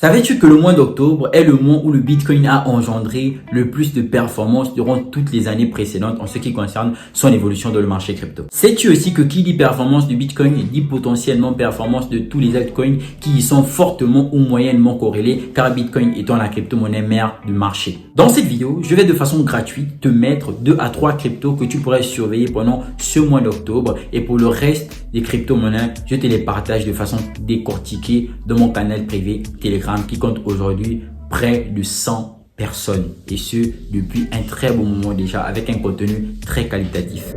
Savais-tu que le mois d'octobre est le mois où le Bitcoin a engendré le plus de performances durant toutes les années précédentes en ce qui concerne son évolution dans le marché crypto? Sais-tu aussi que qui dit performance du Bitcoin dit potentiellement performance de tous les altcoins qui y sont fortement ou moyennement corrélés, car Bitcoin étant la crypto-monnaie mère du marché? Dans cette vidéo, je vais de façon gratuite te mettre 2 à 3 cryptos que tu pourrais surveiller pendant ce mois d'octobre, et pour le reste des crypto-monnaies, je te les partage de façon décortiquée dans mon canal privé Telegram qui compte aujourd'hui près de 100 personnes, et ce depuis un très bon moment déjà, avec un contenu très qualitatif.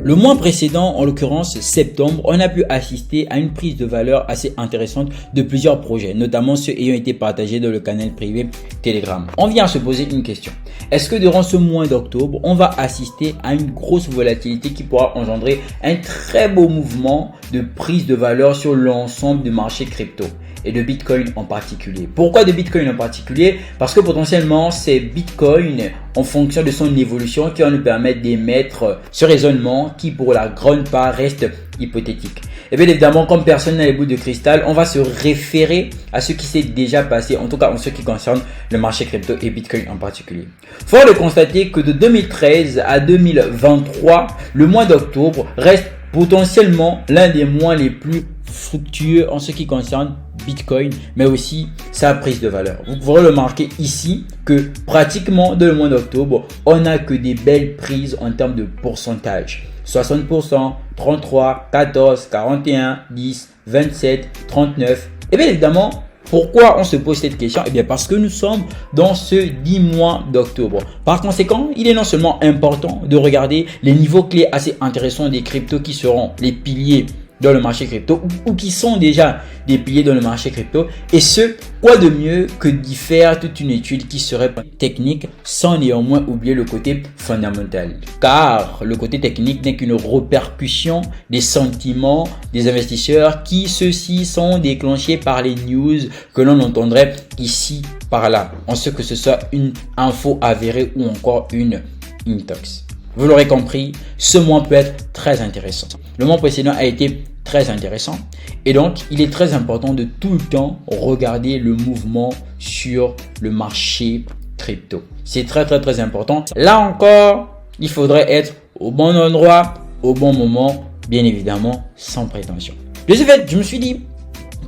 Le mois précédent, en l'occurrence septembre, on a pu assister à une prise de valeur assez intéressante de plusieurs projets, notamment ceux ayant été partagés dans le canal privé Telegram. On vient se poser une question. Est-ce que durant ce mois d'octobre, on va assister à une grosse volatilité qui pourra engendrer un très beau mouvement de prise de valeur sur l'ensemble du marché crypto? Et de Bitcoin en particulier. Pourquoi de Bitcoin en particulier? Parce que potentiellement, c'est Bitcoin, en fonction de son évolution, qui va nous permettre d'émettre ce raisonnement qui, pour la grande part, reste hypothétique. Et bien évidemment, comme personne n'a les boules de cristal, on va se référer à ce qui s'est déjà passé, en tout cas en ce qui concerne le marché crypto et Bitcoin en particulier. Fort de constater que de 2013 à 2023, le mois d'octobre reste potentiellement l'un des mois les plus fructueux en ce qui concerne Bitcoin, mais aussi sa prise de valeur. Vous pourrez le remarquer ici que pratiquement dans le mois d'octobre, on n'a que des belles prises en termes de pourcentage. 60%, 33, 14, 41, 10, 27, 39. Et bien évidemment, pourquoi on se pose cette question? Eh bien parce que nous sommes dans ce 10 mois d'octobre. Par conséquent, il est non seulement important de regarder les niveaux clés assez intéressants des cryptos qui seront les piliers dans le marché crypto ou qui sont déjà des piliers dans le marché crypto, et ce, quoi de mieux que d'y faire toute une étude qui serait technique sans néanmoins oublier le côté fondamental, car le côté technique n'est qu'une répercussion des sentiments des investisseurs qui ceux-ci sont déclenchés par les news que l'on entendrait ici par là, en ce que ce soit une info avérée ou encore une intox. Vous l'aurez compris, ce mois peut être très intéressant. Le mois précédent a été très intéressant, et donc il est très important de tout le temps regarder le mouvement sur le marché crypto. C'est très important. Là encore, il faudrait être au bon endroit, au bon moment, bien évidemment, sans prétention. De ce fait, je me suis dit,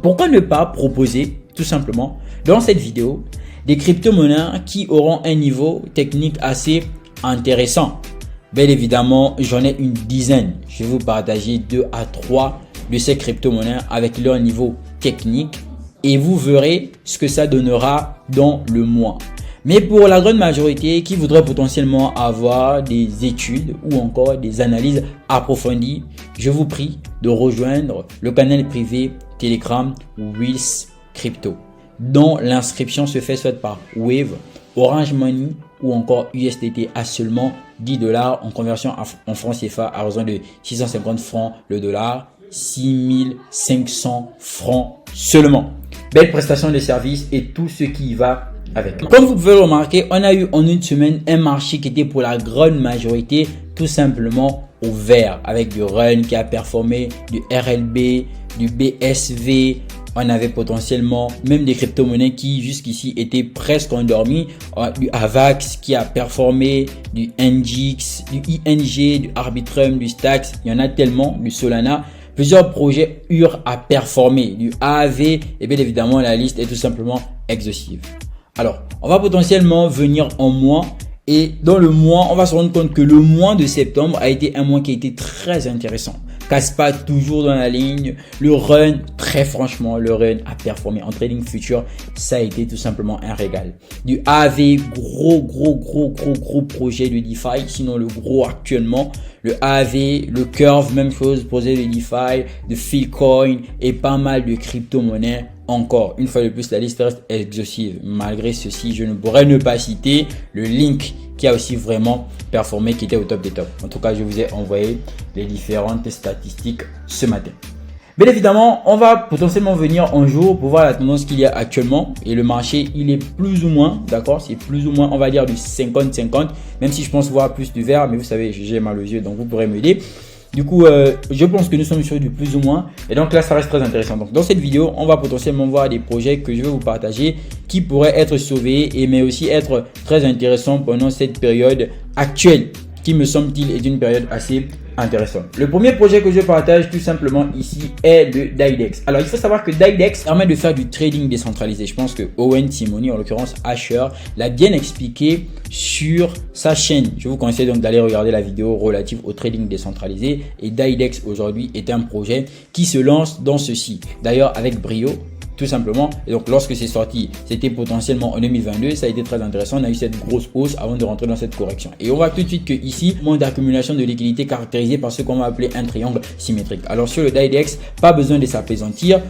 pourquoi ne pas proposer tout simplement dans cette vidéo des crypto-monnaies qui auront un niveau technique assez intéressant. Bien évidemment, j'en ai une dizaine. Je vais vous partager 2 à 3 de ces crypto-monnaies avec leur niveau technique, et vous verrez ce que ça donnera dans le mois. Mais pour la grande majorité qui voudrait potentiellement avoir des études ou encore des analyses approfondies, je vous prie de rejoindre le canal privé Telegram Wheels Crypto, dont l'inscription se fait soit par Wave, Orange Money ou encore USDT à seulement 10 $, en conversion en francs CFA à raison de 650 francs le dollar, 6500 francs seulement. Belle prestation de service et tout ce qui y va avec. Comme vous pouvez le remarquer, on a eu en une semaine un marché qui était pour la grande majorité tout simplement au vert, avec du Run qui a performé, du RLB, du BSV. On avait potentiellement même des crypto-monnaies qui jusqu'ici étaient presque endormies. Du AVAX qui a performé, du NGX, du ING, du Arbitrum, du Stax. Il y en a tellement, du Solana. Plusieurs projets eurent à performer, du AAV, et bien évidemment la liste est tout simplement exhaustive. Alors, on va potentiellement venir en mois, et dans le mois, on va se rendre compte que le mois de septembre a été un mois qui a été très intéressant. Caspa toujours dans la ligne, le Run, très franchement, le Run a performé en trading future, ça a été tout simplement un régal. Du AAV, gros projet de DeFi, sinon le gros actuellement. Le AAV, le Curve, même chose, projet de DeFi, de Philcoin et pas mal de crypto-monnaies. Encore une fois de plus, la liste reste exhaustive. Malgré ceci, je ne pourrais ne pas citer le Link qui a aussi vraiment performé, qui était au top des tops. En tout cas, je vous ai envoyé les différentes statistiques ce matin. Bien évidemment, on va potentiellement venir un jour pour voir la tendance qu'il y a actuellement. Et le marché, il est plus ou moins, d'accord, c'est plus ou moins, on va dire du 50-50. Même si je pense voir plus du vert, mais vous savez, j'ai mal aux yeux, donc vous pourrez m'aider. Du coup, je pense que nous sommes sur du plus ou moins. Et donc là, ça reste très intéressant. Donc dans cette vidéo, on va potentiellement voir des projets que je vais vous partager qui pourraient être sauvés mais aussi être très intéressants pendant cette période actuelle qui me semble-t-il est une période assez intéressante. Le premier projet que je partage tout simplement ici est le DAIDEX. Alors il faut savoir que DAIDEX permet de faire du trading décentralisé. Je pense que Owen Simoni, en l'occurrence Asher, l'a bien expliqué sur sa chaîne. Je vous conseille donc d'aller regarder la vidéo relative au trading décentralisé. Et DAIDEX aujourd'hui est un projet qui se lance dans ceci. D'ailleurs avec brio. Tout simplement. Et donc, lorsque c'est sorti, c'était potentiellement en 2022. Ça a été très intéressant. On a eu cette grosse hausse avant de rentrer dans cette correction. Et on voit tout de suite que ici, monde d'accumulation de liquidité caractérisé par ce qu'on va appeler un triangle symétrique. Alors, sur le DAIDEX, pas besoin de s'apaisantir.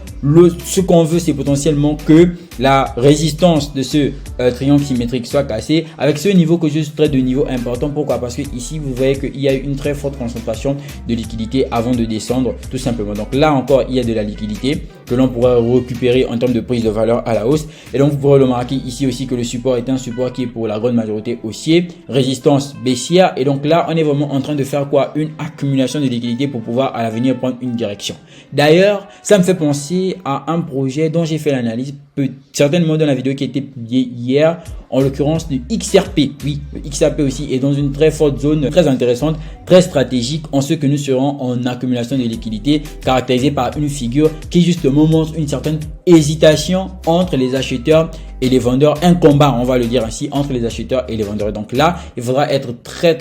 Ce qu'on veut, c'est potentiellement que la résistance de ce triangle symétrique soit cassée avec ce niveau que je traite de niveau important. Pourquoi? Parce que ici, vous voyez qu'il y a une très forte concentration de liquidité avant de descendre, tout simplement. Donc là encore, il y a de la liquidité que l'on pourrait récupérer en termes de prise de valeur à la hausse. Et donc, vous pourrez le remarquer ici aussi que le support est un support qui est pour la grande majorité haussier, résistance baissière. Et donc là, on est vraiment en train de faire quoi? Une accumulation de liquidité pour pouvoir à l'avenir prendre une direction. D'ailleurs, ça me fait penser à un projet dont j'ai fait l'analyse certainement dans la vidéo qui a été publiée hier, en l'occurrence du XRP. Oui, le XRP aussi est dans une très forte zone, très intéressante, très stratégique, en ce que nous serons en accumulation de liquidité, caractérisée par une figure qui justement montre une certaine hésitation entre les acheteurs et les vendeurs, un combat, on va le dire ainsi, entre les acheteurs et les vendeurs. Donc là, il faudra être très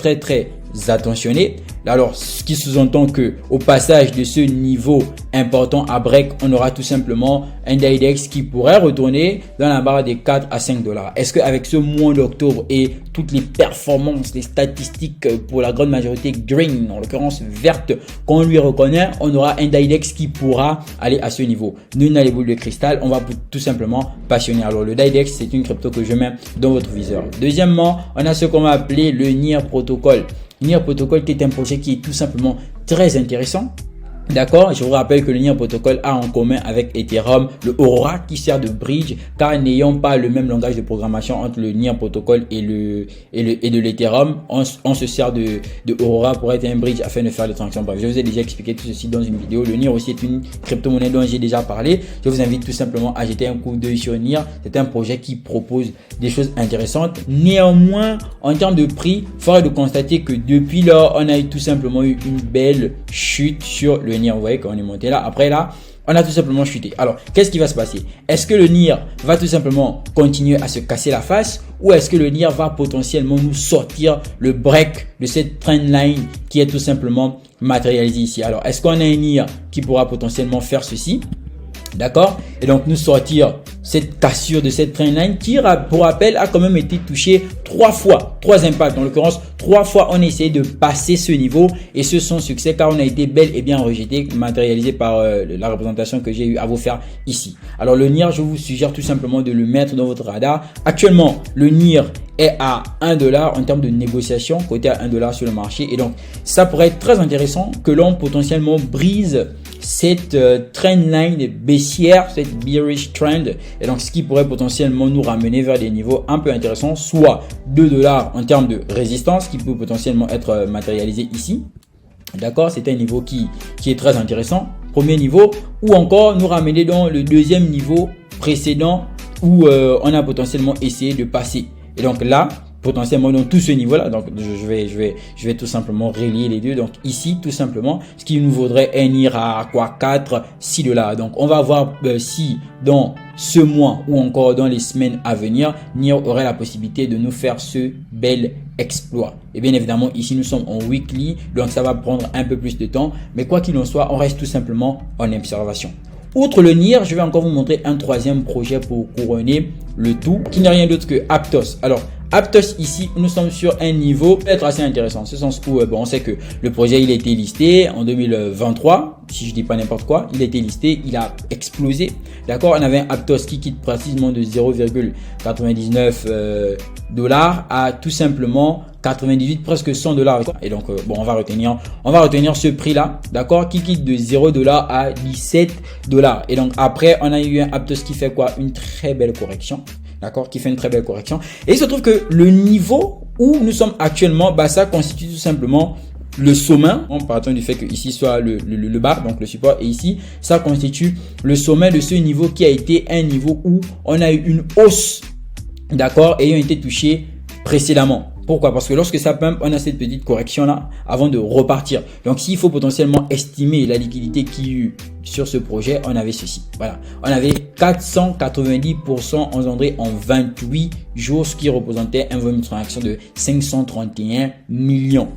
attentionné. Alors, ce qui sous-entend que au passage de ce niveau important à break, on aura tout simplement un DAIDEX qui pourrait retourner dans la barre des 4 à 5 dollars. Est-ce qu'avec ce mois d'octobre et toutes les performances, les statistiques pour la grande majorité green, en l'occurrence verte, qu'on lui reconnaît, on aura un DAIDEX qui pourra aller à ce niveau? Nous, on a les boules de cristal, on va tout simplement passionner. Alors, le DAIDEX, c'est une crypto que je mets dans votre viseur. Deuxièmement, on a ce qu'on va appeler le NIR Protocol. NIR Protocol qui est un projet qui est tout simplement très intéressant. D'accord, je vous rappelle que le NIR Protocol a en commun avec Ethereum le Aurora qui sert de bridge, car n'ayant pas le même langage de programmation entre le NIR Protocol et de l'Ethereum, on se sert de Aurora pour être un bridge afin de faire des transactions. Bref, je vous ai déjà expliqué tout ceci dans une vidéo. Le NIR aussi est une crypto-monnaie dont j'ai déjà parlé. Je vous invite tout simplement à jeter un coup d'œil sur NIR. C'est un projet qui propose des choses intéressantes. Néanmoins, en termes de prix, il faudrait de constater que depuis lors, on a eu tout simplement eu une belle chute sur le NIR. Vous voyez qu'on est monté là. Après là, on a tout simplement chuté. Alors, qu'est-ce qui va se passer? Est-ce que le NIR va tout simplement continuer à se casser la face, ou est-ce que le NIR va potentiellement nous sortir le break de cette trendline qui est tout simplement matérialisée ici? Alors, est-ce qu'on a un NIR qui pourra potentiellement faire ceci? D'accord? Et donc nous sortir cette cassure de cette trendline qui, pour rappel, a quand même été touchée 3 fois, 3 impacts. En l'occurrence, 3 fois on a essayé de passer ce niveau et ce sans succès, car on a été bel et bien rejeté, matérialisé par la représentation que j'ai eu à vous faire ici. Alors le NIR, je vous suggère tout simplement de le mettre dans votre radar. Actuellement, le NIR est à 1 dollar en termes de négociation, coté à 1 dollar sur le marché. Et donc, ça pourrait être très intéressant que l'on potentiellement brise cette trendline baissière, cette bearish trend, et donc ce qui pourrait potentiellement nous ramener vers des niveaux un peu intéressants, soit 2 dollars en termes de résistance qui peut potentiellement être matérialisé ici. D'accord, c'est un niveau qui est très intéressant, premier niveau, ou encore nous ramener dans le deuxième niveau précédent où on a potentiellement essayé de passer. Et donc là, potentiellement dans tout ce niveau là, donc je vais tout simplement relier les deux. Donc ici tout simplement, ce qui nous vaudrait un NIR à quoi, 4-6 dollars. Donc on va voir si dans ce mois ou encore dans les semaines à venir, NIR aurait la possibilité de nous faire ce bel exploit. Et bien évidemment ici nous sommes en weekly, donc ça va prendre un peu plus de temps, mais quoi qu'il en soit, on reste tout simplement en observation. Outre le NIR, je vais encore vous montrer un troisième projet pour couronner le tout, qui n'est rien d'autre que Aptos. Alors, Aptos ici, nous sommes sur un niveau peut-être assez intéressant. Ce sens où on sait que le projet il a été listé en 2023. Si je dis pas n'importe quoi, il a été listé, il a explosé. D'accord, on avait un Aptos qui quitte précisément de 0,99 dollars à tout simplement 98, presque 100 dollars. Et donc, on va retenir ce prix-là, d'accord, qui quitte de 0 dollars à 17 dollars. Et donc, après, on a eu un Aptos qui fait quoi? Une très belle correction. D'accord, qui fait une très belle correction. Et il se trouve que le niveau où nous sommes actuellement, ça constitue tout simplement le sommet, en partant du fait que ici soit le bas, donc le support, et ici, ça constitue le sommet de ce niveau qui a été un niveau où on a eu une hausse, d'accord, ayant été touché précédemment. Pourquoi? Parce que lorsque ça pump, on a cette petite correction là avant de repartir. Donc, s'il faut potentiellement estimer la liquidité qu'il y a eu sur ce projet, on avait ceci. Voilà. On avait 490% engendré en 28 jours, ce qui représentait un volume de transaction de 531 millions.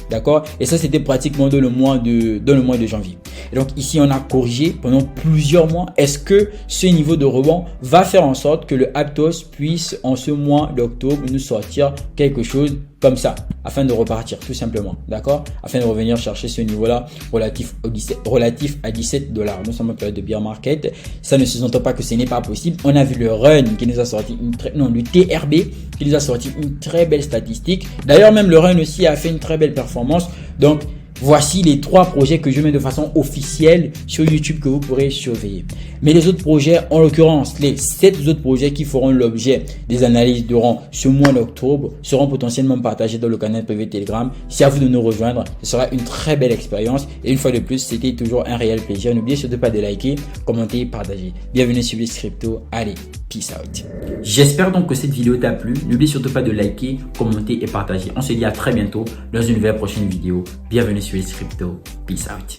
D'accord? Et ça, c'était pratiquement dans le mois de janvier. Et donc, ici, on a corrigé pendant plusieurs mois. Est-ce que ce niveau de rebond va faire en sorte que le Aptos puisse, en ce mois d'octobre, nous sortir quelque chose comme ça, afin de repartir, tout simplement. D'accord? Afin de revenir chercher ce niveau-là relatif à 17 dollars. Nous sommes en période de bear market. Ça ne se sent pas que ce n'est pas possible. On a vu le run qui nous a sorti le TRB qui nous a sorti une très belle statistique. D'ailleurs, même le run aussi a fait une très belle performance. Donc, voici les 3 projets que je mets de façon officielle sur YouTube que vous pourrez surveiller. Mais les autres projets, en l'occurrence, les 7 autres projets qui feront l'objet des analyses durant ce mois d'octobre seront potentiellement partagés dans le canal privé Telegram. C'est à vous de nous rejoindre. Ce sera une très belle expérience. Et une fois de plus, c'était toujours un réel plaisir. N'oubliez surtout pas de liker, commenter, partager. Bienvenue sur Swiss Crypto. Allez, peace out. J'espère donc que cette vidéo t'a plu. N'oubliez surtout pas de liker, commenter et partager. On se dit à très bientôt dans une nouvelle prochaine vidéo. Bienvenue sur Swiss Crypto. Peace out.